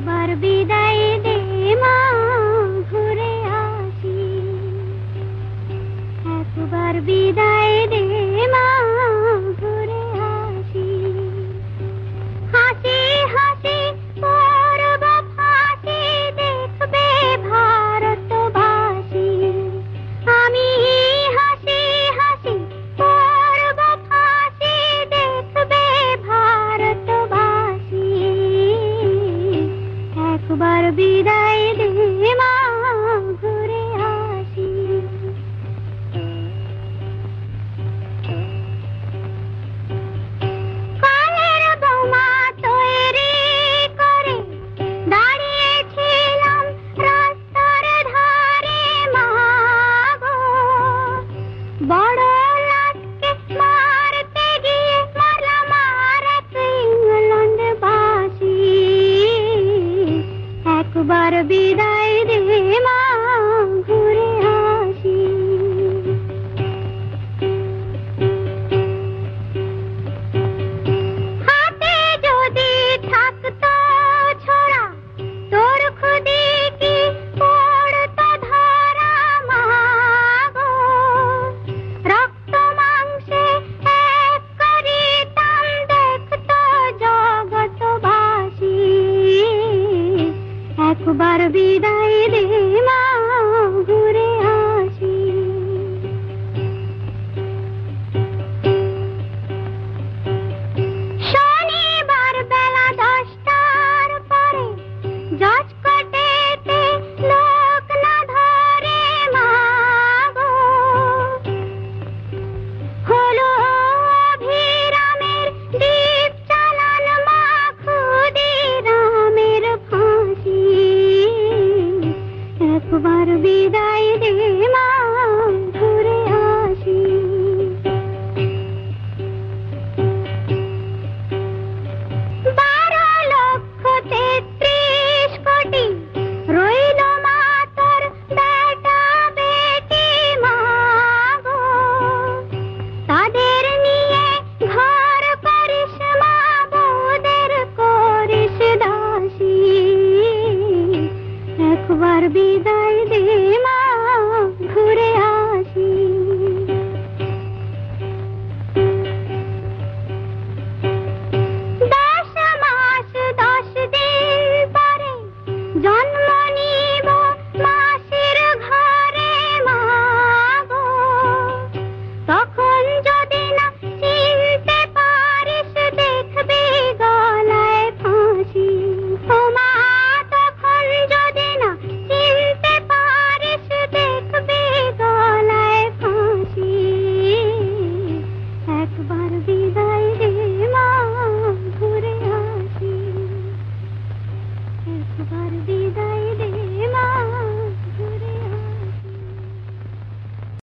একবার বিদায় দে মা, ঘুরে আসি। একবার বিদায় দে মা, ঘুরে আসি। হাসি হাসি করব ফাঁসি, দেখবে ভারতবাসী। আমি হাসি হাসি করব ফাঁসি, দেখবে ভারতবাসী। একবার বিদায় দে মা, ঘুরে আসি। কালের বোমা তৈরি করে দাঁড়িয়েছিলাম রাস্তার ধারে মা গো। বড়